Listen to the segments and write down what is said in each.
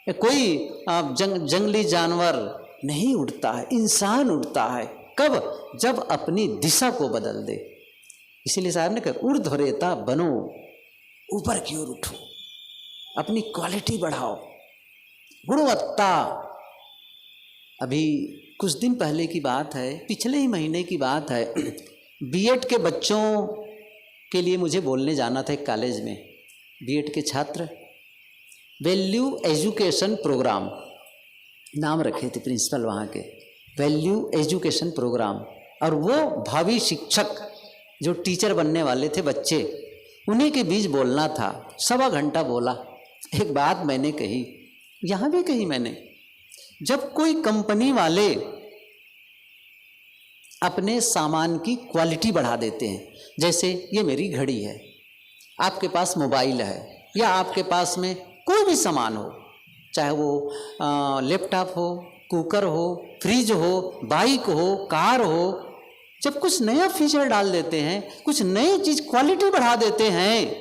कोई जंगली जानवर नहीं उड़ता है, इंसान उड़ता है। कब? जब अपनी दिशा को बदल दे। इसीलिए साहब ने कहा ऊर्ध्वरेता बनो, ऊपर की ओर उठो, अपनी क्वालिटी बढ़ाओ, गुणवत्ता। अभी कुछ दिन पहले की बात है, पिछले ही महीने की बात है, बीएड के बच्चों के लिए मुझे बोलने जाना था एक कॉलेज में। बीएड के छात्र, वैल्यू एजुकेशन प्रोग्राम नाम रखे थे प्रिंसिपल वहाँ के, वैल्यू एजुकेशन प्रोग्राम। और वो भावी शिक्षक जो टीचर बनने वाले थे बच्चे, उन्हीं के बीच बोलना था। 1.25 घंटा बोला। एक बात मैंने कही, यहाँ भी कही मैंने, जब कोई कंपनी वाले अपने सामान की क्वालिटी बढ़ा देते हैं, जैसे ये मेरी घड़ी है, आपके पास मोबाइल है, या आपके पास में कोई भी सामान हो, चाहे वो लैपटॉप हो, कुकर हो, फ्रिज हो, बाइक हो, कार हो, जब कुछ नया फीचर डाल देते हैं, कुछ नई चीज़ क्वालिटी बढ़ा देते हैं।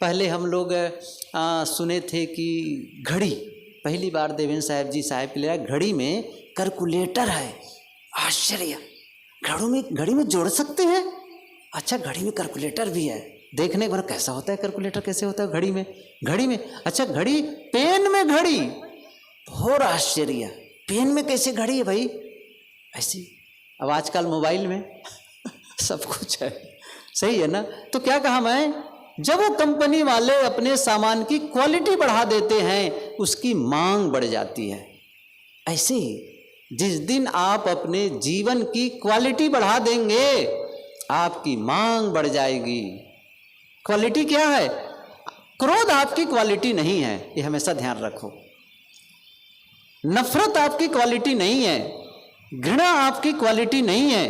पहले हम लोग सुने थे कि घड़ी, पहली बार देवेंद्र साहब जी साहब के लिए घड़ी में कैलकुलेटर है। आश्चर्य, घड़ी में जोड़ सकते हैं? अच्छा, घड़ी में कैलकुलेटर भी है। देखने के बाद कैसा होता है कैलकुलेटर, कैसे होता है घड़ी में? अच्छा, घड़ी, पेन में घड़ी, और आश्चर्य, पेन में कैसे घड़ी है भाई? ऐसी अब आजकल मोबाइल में सब कुछ है, सही है ना? तो क्या कहा मैं, जब वो कंपनी वाले अपने सामान की क्वालिटी बढ़ा देते हैं, उसकी मांग बढ़ जाती है। ऐसे ही जिस दिन आप अपने जीवन की क्वालिटी बढ़ा देंगे, आपकी मांग बढ़ जाएगी। क्वालिटी क्या है? क्रोध आपकी क्वालिटी नहीं है, ये हमेशा ध्यान रखो। नफरत आपकी क्वालिटी नहीं है, घृणा आपकी क्वालिटी नहीं है,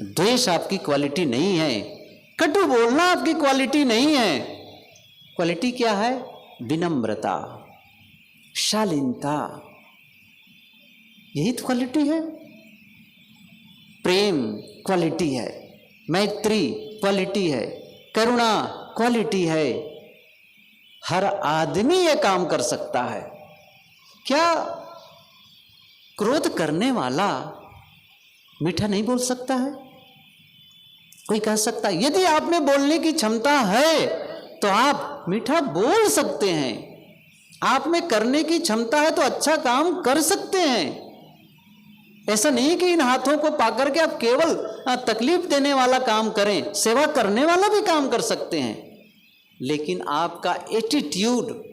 द्वेष आपकी क्वालिटी नहीं है, कटु बोलना आपकी क्वालिटी नहीं है। क्वालिटी क्या है? विनम्रता, शालीनता, यही तो क्वालिटी है। प्रेम क्वालिटी है, मैत्री क्वालिटी है, करुणा क्वालिटी है। हर आदमी ये काम कर सकता है। क्या क्रोध करने वाला मीठा नहीं बोल सकता है? कोई कह सकता है यदि आप में बोलने की क्षमता है तो आप मीठा बोल सकते हैं, आप में करने की क्षमता है तो अच्छा काम कर सकते हैं। ऐसा नहीं कि इन हाथों को पाकर के आप केवल तकलीफ देने वाला काम करें, सेवा करने वाला भी काम कर सकते हैं। लेकिन आपका एटीट्यूड,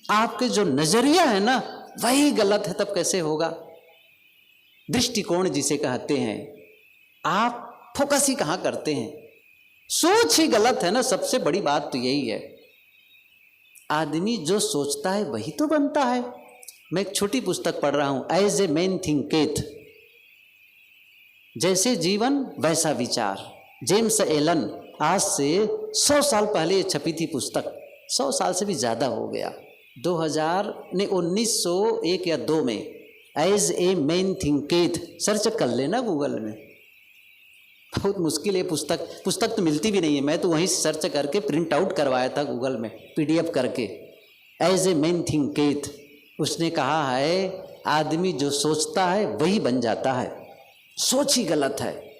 आपके जो नजरिया है ना, वही गलत है, तब कैसे होगा? दृष्टिकोण जिसे कहते हैं, आप फोकस ही कहाँ करते हैं? सोच ही गलत है ना। सबसे बड़ी बात तो यही है। आदमी जो सोचता है वही तो बनता है। मैं एक छोटी पुस्तक पढ़ रहा हूं, एज ए मैन थिंकेथ, जैसे जीवन वैसा विचार, जेम्स एलन। आज से 100 साल पहले ये छपी थी पुस्तक, 100 साल से भी ज़्यादा हो गया, 1901 या 2 में, as a man thinketh. Search कर लेना गूगल में, बहुत मुश्किल है पुस्तक तो मिलती भी नहीं है। मैं तो वहीं सर्च करके प्रिंट आउट करवाया था गूगल में, PDF करके, एज ए मैन थिंकेथ। उसने कहा है आदमी जो सोचता है वही बन जाता है, सोच ही गलत है।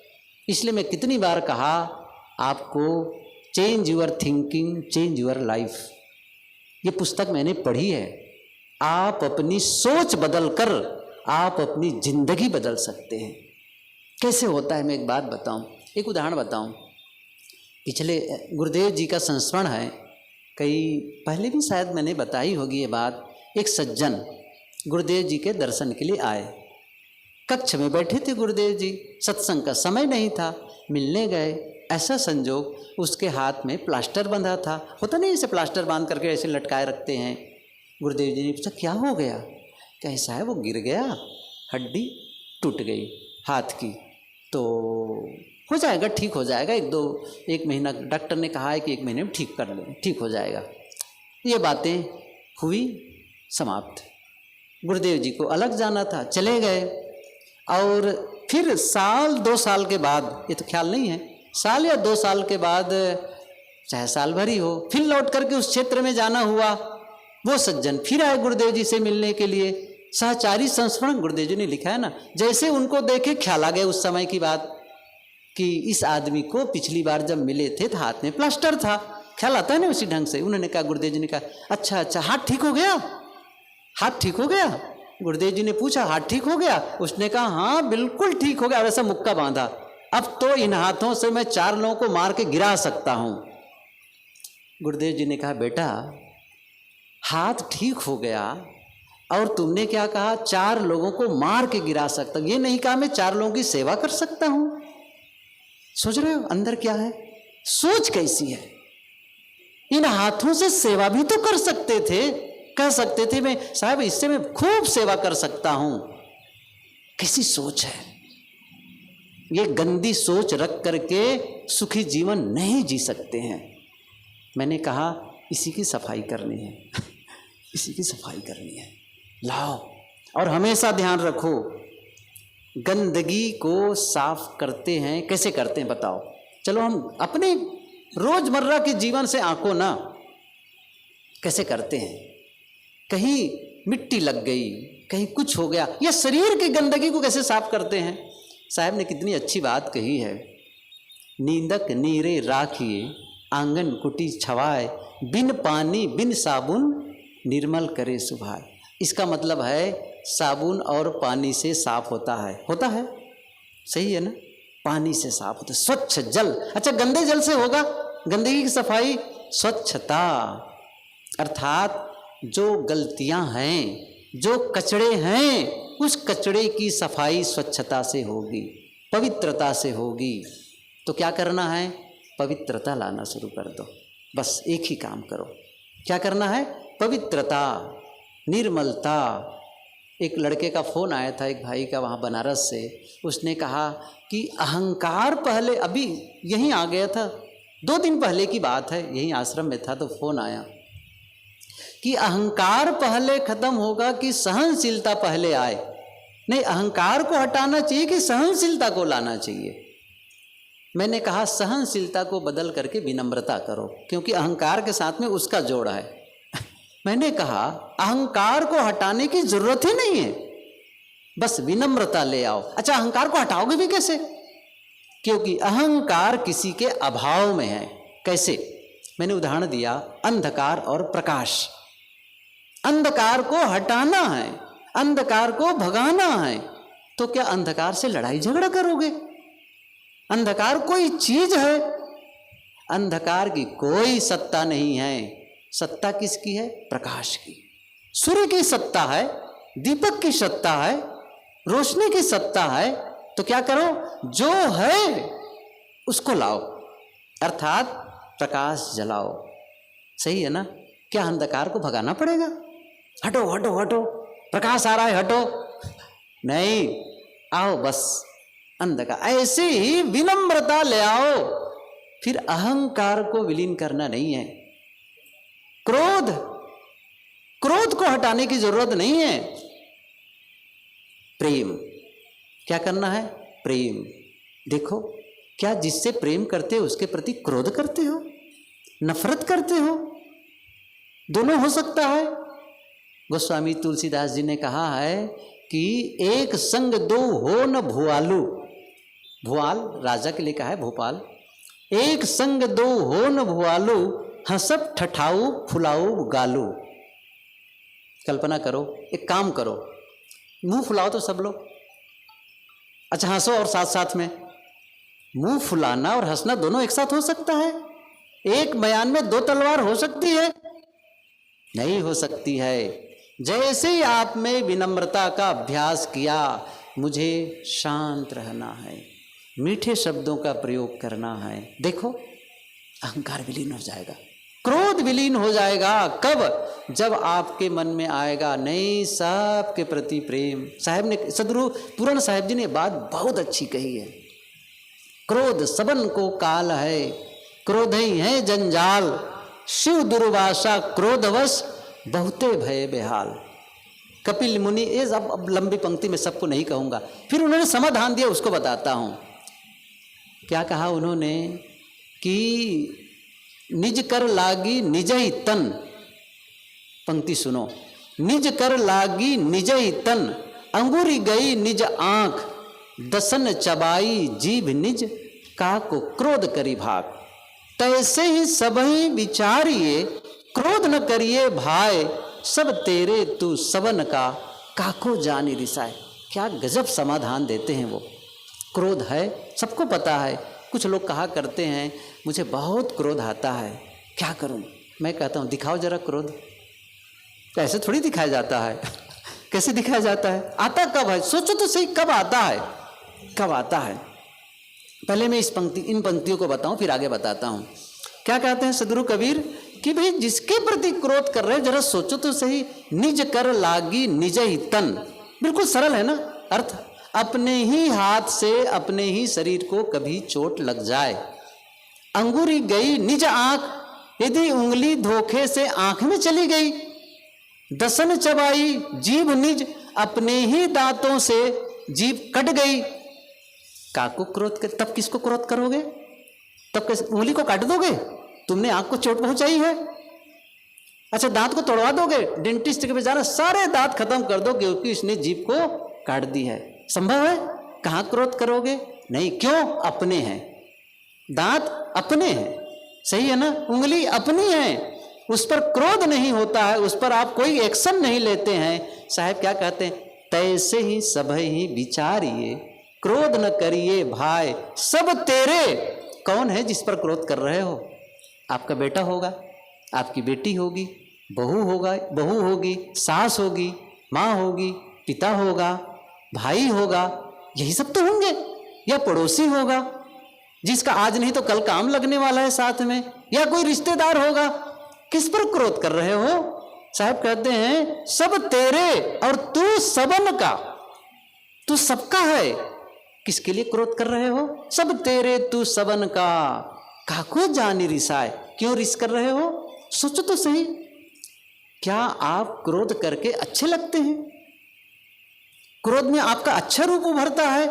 इसलिए मैं कितनी बार कहा आपको, change your thinking, change your life. ये पुस्तक मैंने पढ़ी है। आप अपनी सोच बदलकर आप अपनी जिंदगी बदल सकते हैं। कैसे होता है मैं एक बात बताऊं, एक उदाहरण बताऊं। पिछले गुरुदेव जी का संस्मरण है, कई पहले भी शायद मैंने बताई होगी ये बात। एक सज्जन गुरुदेव जी के दर्शन के लिए आए, कक्ष में बैठे थे गुरुदेव जी, सत्संग का समय नहीं था, मिलने गए। ऐसा संजोग उसके हाथ में प्लास्टर बंधा था, होता नहीं ऐसे प्लास्टर बांध करके ऐसे लटकाए रखते हैं। गुरुदेव जी ने पूछा क्या हो गया? कैसा है? वो गिर गया, हड्डी टूट गई हाथ की, तो हो जाएगा, ठीक हो जाएगा, 1 महीना, डॉक्टर ने कहा है कि 1 महीने में ठीक कर लें, ठीक हो जाएगा। ये बातें हुई, समाप्त। गुरुदेव जी को अलग जाना था, चले गए। और फिर 1-2 साल के बाद, ये तो ख्याल नहीं है, 1 या 2 साल के बाद, चाहे साल भर ही हो, फिर लौट करके उस क्षेत्र में जाना हुआ। वो सज्जन फिर आए गुरुदेव जी से मिलने के लिए। सहचारी संस्मरण गुरुदेव जी ने लिखा है ना, जैसे उनको देखे ख्याल आ गए उस समय की बात कि इस आदमी को पिछली बार जब मिले थे तो हाथ में प्लास्टर था, ख्याल आता है ना उसी ढंग से। उन्होंने कहा, गुरुदेव जी ने कहा, अच्छा अच्छा हाथ ठीक हो गया, हाथ ठीक हो गया। गुरुदेव जी ने पूछा, हाथ ठीक हो गया? उसने कहा, हाँ बिल्कुल ठीक हो गया। और ऐसा मुक्का बांधा, अब तो इन हाथों से मैं 4 लोगों को मार के गिरा सकता हूं। गुरुदेव जी ने कहा, बेटा हाथ ठीक हो गया और तुमने क्या कहा, 4 लोगों को मार के गिरा सकता, ये नहीं कहा मैं 4 लोगों की सेवा कर सकता हूं। सोच रहे हो अंदर क्या है, सोच कैसी है। इन हाथों से सेवा भी तो कर सकते थे, कह सकते थे मैं साहब इससे मैं खूब सेवा कर सकता हूं। कैसी सोच है ये, गंदी सोच रख करके सुखी जीवन नहीं जी सकते हैं। मैंने कहा इसी की सफाई करनी है इसी की सफाई करनी है, लाओ। और हमेशा ध्यान रखो, गंदगी को साफ करते हैं, कैसे करते हैं बताओ? चलो हम अपने रोजमर्रा के जीवन से आंको ना, कैसे करते हैं? कहीं मिट्टी लग गई, कहीं कुछ हो गया, या शरीर की गंदगी को कैसे साफ करते हैं? साहब ने कितनी अच्छी बात कही है, नींदक नीरे राखिए आंगन कुटी छवाए, बिन पानी बिन साबुन निर्मल करे सुभाए। इसका मतलब है साबुन और पानी से साफ होता है, सही है ना? पानी से साफ होता है, स्वच्छ जल। अच्छा गंदे जल से होगा गंदगी की सफाई? स्वच्छता, अर्थात जो गलतियां हैं, जो कचड़े हैं, उस कचड़े की सफाई स्वच्छता से होगी, पवित्रता से होगी। तो क्या करना है? पवित्रता लाना शुरू कर दो, बस एक ही काम करो। क्या करना है? पवित्रता, निर्मलता। एक लड़के का फ़ोन आया था, एक भाई का, वहाँ बनारस से। उसने कहा कि अहंकार पहले, अभी यहीं आ गया था, 2 दिन पहले की बात है, यहीं आश्रम में था तो फ़ोन आया कि अहंकार पहले खत्म होगा कि सहनशीलता पहले आए? नहीं, अहंकार को हटाना चाहिए कि सहनशीलता को लाना चाहिए? मैंने कहा सहनशीलता को बदल करके विनम्रता करो, क्योंकि अहंकार के साथ में उसका जोड़ है। मैंने कहा अहंकार को हटाने की जरूरत ही नहीं है, बस विनम्रता ले आओ। अच्छा अहंकार को हटाओगे भी कैसे? क्योंकि अहंकार किसी के अभाव में है। कैसे? मैंने उदाहरण दिया, अंधकार और प्रकाश। अंधकार को हटाना है, अंधकार को भगाना है, तो क्या अंधकार से लड़ाई झगड़ा करोगे? अंधकार कोई चीज है? अंधकार की कोई सत्ता नहीं है। सत्ता किसकी है? प्रकाश की। सूर्य की सत्ता है, दीपक की सत्ता है, रोशनी की सत्ता है। तो क्या करो? जो है उसको लाओ, अर्थात प्रकाश जलाओ। सही है ना? क्या अंधकार को भगाना पड़ेगा? हटो हटो हटो, प्रकाश आ रहा है हटो, नहीं, आओ बस अंधकार। ऐसे ही विनम्रता ले आओ, फिर अहंकार को विलीन करना नहीं है। क्रोध को हटाने की जरूरत नहीं है। प्रेम, क्या करना है? प्रेम। देखो, क्या जिससे प्रेम करते हो उसके प्रति क्रोध करते हो, नफरत करते हो? दोनों हो सकता है। गोस्वामी तुलसीदास जी ने कहा है कि एक संग दो हो न भुआलू। भुआल राजा के लिए कहा है, भोपाल। एक संग दो हो न भुआलू, हंसब ठठाऊ फुलाऊ गालू। कल्पना करो, एक काम करो, मुंह फुलाओ तो सब लोग। अच्छा हंसो, और साथ साथ में मुंह फुलाना और हंसना दोनों एक साथ हो सकता है? एक बयान में 2 तलवार हो सकती है? नहीं हो सकती है। जैसे ही आप में विनम्रता का अभ्यास किया, मुझे शांत रहना है, मीठे शब्दों का प्रयोग करना है, देखो अहंकार विलीन हो जाएगा, क्रोध विलीन हो जाएगा। कब? जब आपके मन में आएगा नहीं सबके प्रति प्रेम। साहब ने, सदगुरु पूरण साहब जी ने बात बहुत अच्छी कही है, क्रोध सबन को काल है, क्रोध ही है जंजाल, शिव दुर्वासा क्रोधवश बहुते भय बेहाल। कपिल मुनि, ये अब लंबी पंक्ति में सबको नहीं कहूंगा, फिर उन्होंने समाधान दिया, उसको बताता हूं। क्या कहा उन्होंने कि निज कर लागी निज ही तन, पंक्ति सुनो। निज कर लागी निज ही तन, अंगूरी गई निज आंख, दसन चबाई जीभ निज, काको क्रोध करी भाग। तैसे ही सबही विचारिए, क्रोध न करिए भाई, सब तेरे तू सबन का, काको जानी रिसाए। क्या गजब समाधान देते हैं वो। क्रोध है, सबको पता है। कुछ लोग कहा करते हैं मुझे बहुत क्रोध आता है, क्या करूं? मैं कहता हूं दिखाओ जरा क्रोध। ऐसे थोड़ी दिखाया जाता है कैसे दिखाया जाता है? आता कब है? सोचो तो सही, कब आता है? कब आता है? पहले मैं इन पंक्तियों को बताऊं, फिर आगे बताता हूं। क्या कहते हैं सदगुरु कबीर कि भाई जिसके प्रति क्रोध कर रहे हैं जरा सोचो तो सही। निज कर लागी निज ही तन, बिल्कुल सरल है ना अर्थ। अपने ही हाथ से अपने ही शरीर को कभी चोट लग जाए। अंगूरी गई निज आंख, यदि उंगली धोखे से आंख में चली गई। दसन चबाई जीभ निज, अपने ही दांतों से जीभ कट गई। काको क्रोध कर, तब किसको क्रोध करोगे? तब कैसे उंगली को काट दोगे? तुमने आंख को चोट पहुंचाई है। अच्छा दांत को तोड़वा दोगे? डेंटिस्ट के बेचारा सारे दांत खत्म कर दो क्योंकि इसने जीभ को काट दी है। संभव है? कहां क्रोध करोगे? नहीं। क्यों? अपने हैं, दांत अपने हैं, सही है ना? उंगली अपनी है, उस पर क्रोध नहीं होता है, उस पर आप कोई एक्शन नहीं लेते हैं। साहब क्या कहते हैं? तैसे ही सब ही विचारिए, क्रोध न करिए भाई, सब तेरे। कौन है जिस पर क्रोध कर रहे हो? आपका बेटा होगा, आपकी बेटी होगी, बहू होगी, सास होगी, माँ होगी, पिता होगा, भाई होगा, यही सब तो होंगे। या पड़ोसी होगा जिसका आज नहीं तो कल काम लगने वाला है साथ में, या कोई रिश्तेदार होगा। किस पर क्रोध कर रहे हो? साहब कहते हैं सब तेरे और तू सबन का, तू सबका है। किसके लिए क्रोध कर रहे हो? सब तेरे तू सबन का, काको जानी रिसाए। क्यों रिस कर रहे हो? सोचो तो सही। क्या आप क्रोध करके अच्छे लगते हैं? क्रोध में आपका अच्छा रूप उभरता है?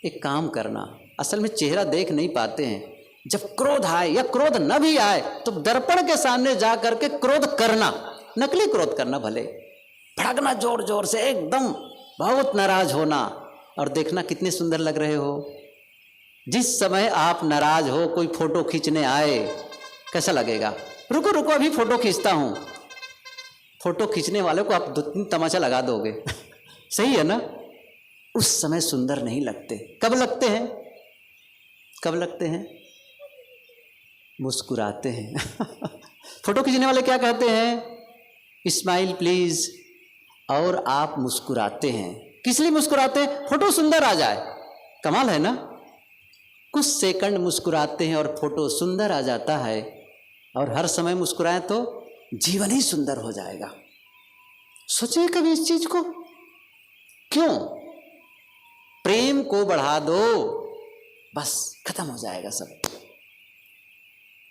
एक काम करना, असल में चेहरा देख नहीं पाते हैं। जब क्रोध आए या क्रोध न भी आए तो दर्पण के सामने जा करके क्रोध करना, नकली क्रोध करना, भले भड़कना जोर जोर से, एकदम बहुत नाराज होना, और देखना कितने सुंदर लग रहे हो। जिस समय आप नाराज हो, कोई फोटो खींचने आए, कैसा लगेगा? रुको रुको अभी फोटो खींचता हूं। फोटो खींचने वाले को आप 2-3 तमाचा लगा दोगे सही है ना? उस समय सुंदर नहीं लगते। कब लगते हैं? कब लगते हैं? मुस्कुराते हैं फोटो खींचने वाले क्या कहते हैं? Smile please. और आप मुस्कुराते हैं। किस लिए मुस्कुराते हैं? फोटो सुंदर आ जाए। कमाल है ना? कुछ सेकंड मुस्कुराते हैं और फोटो सुंदर आ जाता है। और हर समय मुस्कुराएं तो जीवन ही सुंदर हो जाएगा। सोचिए कभी इस चीज को। क्यों? प्रेम को बढ़ा दो, बस खत्म हो जाएगा सब।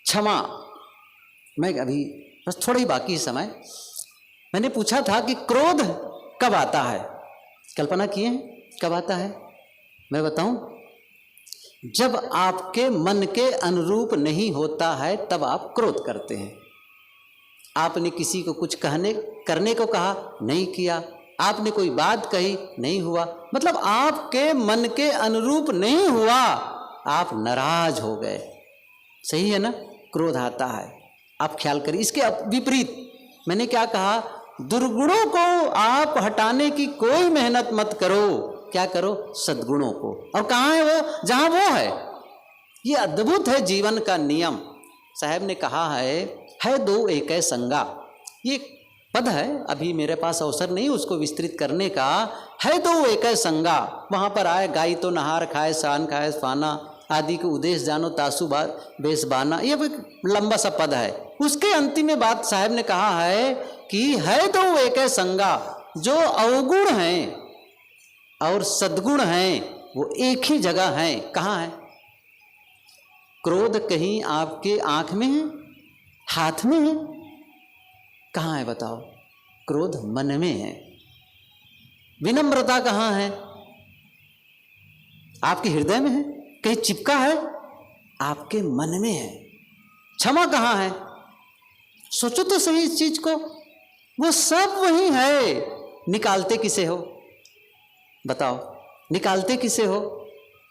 क्षमा, मैं अभी बस थोड़ा ही बाकी समय, मैंने पूछा था कि क्रोध कब आता है? कल्पना किए कब आता है? मैं बताऊं, जब आपके मन के अनुरूप नहीं होता है तब आप क्रोध करते हैं। आपने किसी को कुछ करने को कहा, नहीं किया। आपने कोई बात कही, नहीं हुआ। मतलब आपके मन के अनुरूप नहीं हुआ, आप नाराज हो गए। सही है ना? क्रोध आता है। आप ख्याल करिए। इसके विपरीत मैंने क्या कहा? दुर्गुणों को आप हटाने की कोई मेहनत मत करो। क्या करो? सद्गुणों को। और कहाँ है वो? जहां वो है। ये अद्भुत है जीवन का नियम। साहब ने कहा है दो एक संगा। ये पद है, अभी मेरे पास अवसर नहीं उसको विस्तृत करने का। है दो एक संगा। वहां पर आए, गाई तो नहार खाए, शान खाए फाना, आदि को उद्देश्य जानो तासु बेस बाना। ये लंबा सा पद है। उसके अंतिम में बात साहब ने कहा है कि है दो एक संगा, जो अवगुण हैं और सद्गुण हैं वो एक ही जगह हैं। कहाँ है? क्रोध कहीं आपके आंख में है, हाथ में है? कहाँ है बताओ? क्रोध मन में है। विनम्रता कहाँ है? आपके हृदय में है? कहीं चिपका है? आपके मन में है। क्षमा कहाँ है? सोचो तो सही इस चीज को। वो सब वही है। निकालते किसे हो बताओ, निकालते किसे हो?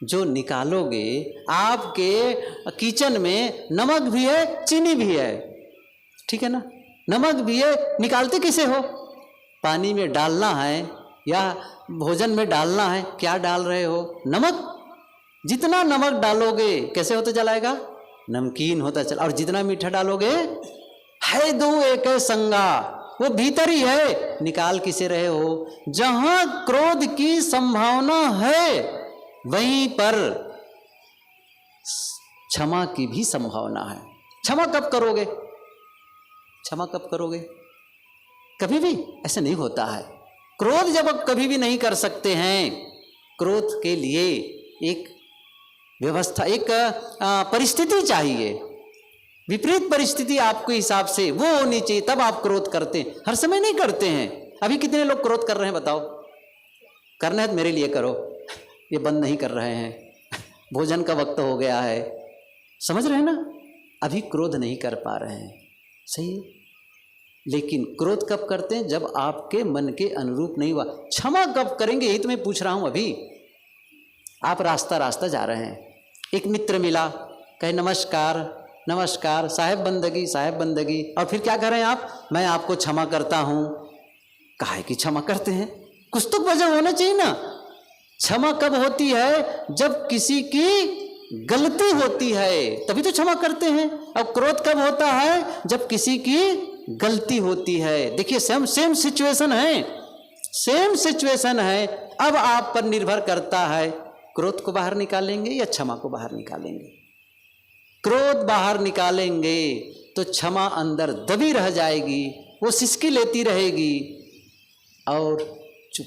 जो निकालोगे, आपके किचन में नमक भी है, चीनी भी है, ठीक है ना, नमक भी है, निकालते किसे हो? पानी में डालना है या भोजन में डालना है, क्या डाल रहे हो? नमक। जितना नमक डालोगे कैसे होता चलाएगा? नमकीन होता चला। और जितना मीठा डालोगे, है दो एक है संगा, वो भीतर ही है। निकाल किसे रहे हो? जहां क्रोध की संभावना है वहीं पर क्षमा की भी संभावना है। क्षमा कब करोगे? क्षमा कब करोगे? कभी भी ऐसे नहीं होता है। क्रोध जब आप कभी भी नहीं कर सकते हैं, क्रोध के लिए एक व्यवस्था, एक परिस्थिति चाहिए, विपरीत परिस्थिति आपके हिसाब से वो होनी चाहिए, तब आप क्रोध करते हैं। हर समय नहीं करते हैं। अभी कितने लोग क्रोध कर रहे हैं बताओ? करना है तो मेरे लिए करो, ये बंद नहीं कर रहे हैं। भोजन का वक्त हो गया है, समझ रहे हैं ना? अभी क्रोध नहीं कर पा रहे हैं, सही है। लेकिन क्रोध कब करते हैं? जब आपके मन के अनुरूप नहीं हुआ। क्षमा कब करेंगे, यही तो मैं पूछ रहा हूं। अभी आप रास्ता जा रहे हैं, एक मित्र मिला, कहे नमस्कार नमस्कार, साहेब बंदगी साहेब बंदगी, और फिर क्या करें आप? मैं आपको क्षमा करता हूं। काहे की क्षमा करते हैं? कुछ तो वजह होना चाहिए ना। क्षमा कब होती है? जब किसी की गलती होती है, तभी तो क्षमा करते हैं। और क्रोध कब होता है? जब किसी की गलती होती है। देखिए सेम सिचुएशन है, सेम सिचुएशन है। अब आप पर निर्भर करता है, क्रोध को बाहर निकालेंगे या क्षमा को बाहर निकालेंगे। क्रोध बाहर निकालेंगे तो क्षमा अंदर दबी रह जाएगी, वो सिसकी लेती रहेगी और चुप।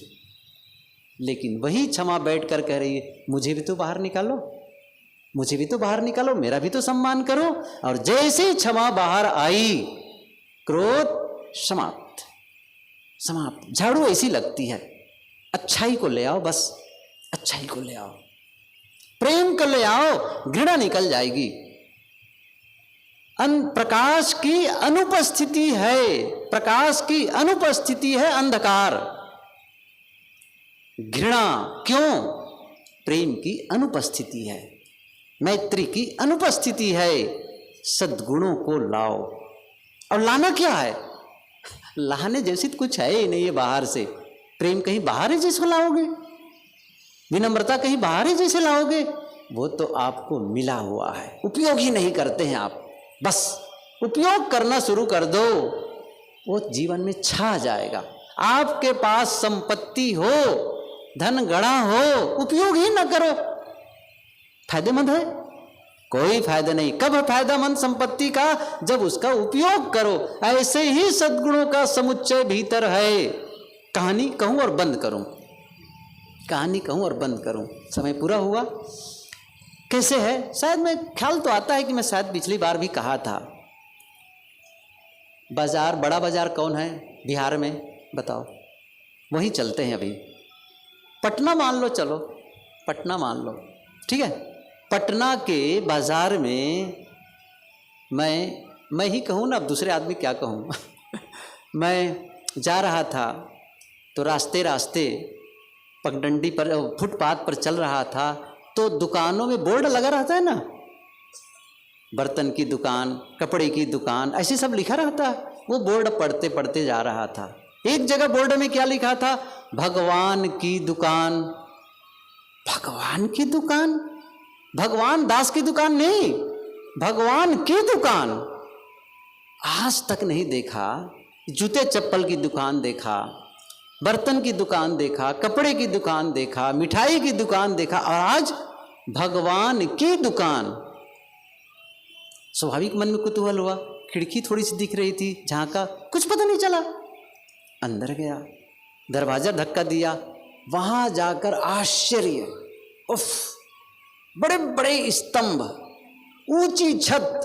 लेकिन वही क्षमा बैठ कर कह रही है, मुझे भी तो बाहर निकालो, मुझे भी तो बाहर निकालो, मेरा भी तो सम्मान करो। और जैसे ही क्षमा बाहर आई, क्रोध समाप्त समाप्त। झाड़ू ऐसी लगती है, अच्छाई को ले आओ, बस अच्छाई को ले आओ, प्रेम को ले आओ, घृणा निकल जाएगी। प्रकाश की अनुपस्थिति है, प्रकाश की अनुपस्थिति है अंधकार। घृणा क्यों? प्रेम की अनुपस्थिति है, मैत्री की अनुपस्थिति है। सद्गुणों को लाओ। और लाना क्या है? लाने जैसी तो कुछ है ही नहीं है बाहर से। प्रेम कहीं बाहर है जैसे लाओगे? विनम्रता कहीं बाहर है जैसे लाओगे? वो तो आपको मिला हुआ है, उपयोग ही नहीं करते हैं आप। बस उपयोग करना शुरू कर दो, वो जीवन में छा जाएगा। आपके पास संपत्ति हो, धन गड़ा हो, उपयोग ही ना करो, फायदेमंद है? कोई फायदा नहीं। कब है फायदेमंद संपत्ति का? जब उसका उपयोग करो। ऐसे ही सद्गुणों का समुच्चय भीतर है। कहानी कहूं और बंद करूं, कहानी कहूं और बंद करूं। समय पूरा हुआ। कैसे है? शायद मैं ख्याल तो आता है कि मैं शायद पिछली बार भी कहा था। बाजार, बड़ा बाजार कौन है बिहार में बताओ? वहीं चलते हैं अभी। पटना मान लो, चलो पटना मान लो, ठीक है। पटना के बाजार में मैं ही कहूँ ना, अब दूसरे आदमी क्या कहूँ। मैं जा रहा था तो रास्ते रास्ते पगडंडी पर, फुटपाथ पर चल रहा था, तो दुकानों में बोर्ड लगा रहता है ना, बर्तन की दुकान, कपड़े की दुकान, ऐसे सब लिखा रहता है। वो बोर्ड पढ़ते पढ़ते जा रहा था। एक जगह बोर्ड में क्या लिखा था? भगवान की दुकान। भगवान की दुकान? भगवान दास की दुकान नहीं, भगवान की दुकान। आज तक नहीं देखा। जूते चप्पल की दुकान देखा, बर्तन की दुकान देखा, कपड़े की दुकान देखा, मिठाई की दुकान देखा, और आज भगवान की दुकान। स्वाभाविक मन में कुतूहल हुआ। खिड़की थोड़ी सी दिख रही थी, झांका, कुछ पता नहीं चला। अंदर गया, दरवाजा धक्का दिया, वहां जाकर आश्चर्य, उफ, बड़े बड़े स्तंभ, ऊंची छत,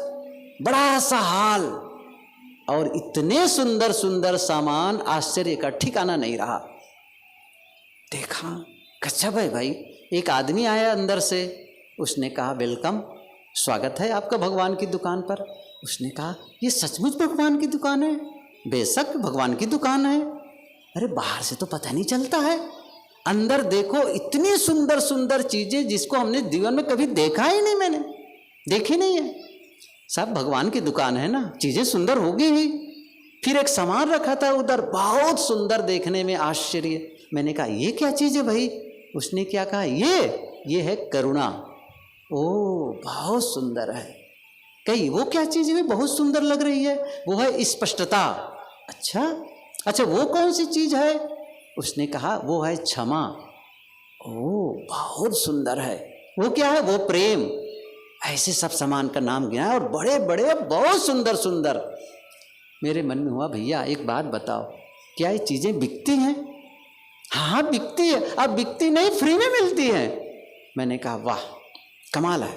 बड़ा सा हाल, और इतने सुंदर सुंदर सामान, आश्चर्य का ठिकाना नहीं रहा। देखा, गजब है भाई। एक आदमी आया अंदर से, उसने कहा वेलकम, स्वागत है आपका भगवान की दुकान पर। उसने कहा ये सचमुच भगवान की दुकान है? बेशक भगवान की दुकान है। अरे बाहर से तो पता नहीं चलता है, अंदर देखो इतनी सुंदर सुंदर चीजें जिसको हमने जीवन में कभी देखा ही नहीं, मैंने देखी नहीं है। सब भगवान की दुकान है ना, चीजें सुंदर होगी ही। फिर एक सामान रखा था उधर, बहुत सुंदर देखने में, आश्चर्य। मैंने कहा ये क्या चीज है भाई? उसने क्या कहा, ये है करुणा। ओ बहुत सुंदर है। कही वो क्या चीज है, बहुत सुंदर लग रही है? वो है स्पष्टता। अच्छा वो कौन सी चीज है? उसने कहा वो है क्षमा। ओ बहुत सुंदर है। वो क्या है? वो प्रेम। ऐसे सब सामान का नाम गिना और बड़े बड़े बहुत सुंदर सुंदर। मेरे मन में हुआ भैया एक बात बताओ, क्या ये चीजें बिकती हैं? हाँ बिकती है। अब बिकती नहीं, फ्री में मिलती है। मैंने कहा वाह कमाल है।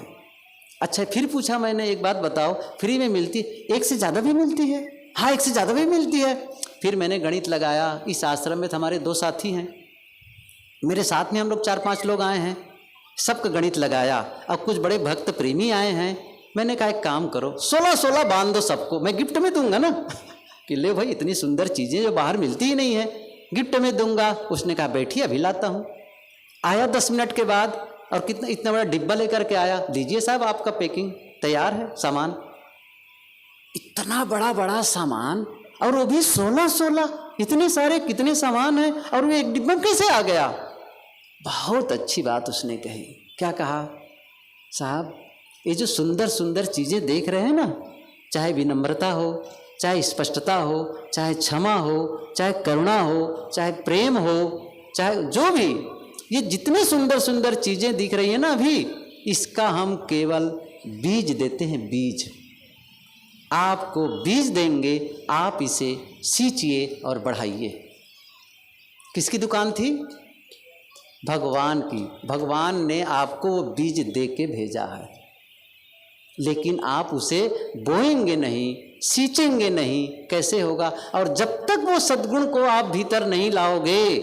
अच्छा फिर पूछा मैंने, एक बात बताओ, फ्री में मिलती, एक से ज़्यादा भी मिलती है? हाँ एक से ज़्यादा भी मिलती है। फिर मैंने गणित लगाया। इस आश्रम में हमारे 2 साथी हैं, मेरे साथ में हम लोग 4-5 लोग आए हैं, सबका गणित लगाया। अब कुछ बड़े भक्त प्रेमी आए हैं। मैंने कहा एक काम करो, 16-16 बांध दो सबको, मैं गिफ्ट में दूंगा ना कि ले भाई इतनी सुंदर चीज़ें जो बाहर मिलती ही नहीं है, गिफ्ट में दूंगा। उसने कहा बैठिए अभी लाता हूँ। आया 10 मिनट के बाद और कितना इतना बड़ा डिब्बा लेकर के आया, लीजिए साहब आपका पैकिंग तैयार है सामान। इतना बड़ा बड़ा सामान, और वो भी 16-16, इतने सारे कितने सामान हैं और वो एक डिब्बा कैसे आ गया? बहुत अच्छी बात उसने कही। क्या कहा? साहब ये जो सुंदर सुंदर चीज़ें देख रहे हैं ना, चाहे विनम्रता हो, चाहे स्पष्टता हो, चाहे क्षमा हो, चाहे करुणा हो, चाहे प्रेम हो, चाहे जो भी, ये जितनी सुंदर सुंदर चीज़ें दिख रही है ना अभी, इसका हम केवल बीज देते हैं, बीज। आपको बीज देंगे, आप इसे सींचिए और बढ़ाइए। किसकी दुकान थी? भगवान की। भगवान ने आपको वो बीज दे के भेजा है, लेकिन आप उसे बोएंगे नहीं, सींचेंगे नहीं, कैसे होगा? और जब तक वो सद्गुण को आप भीतर नहीं लाओगे,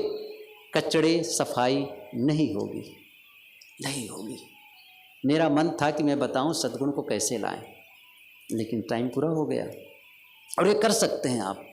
कचड़े सफाई नहीं होगी। मेरा मन था कि मैं बताऊं सद्गुण को कैसे लाएं, लेकिन टाइम पूरा हो गया। और ये कर सकते हैं आप।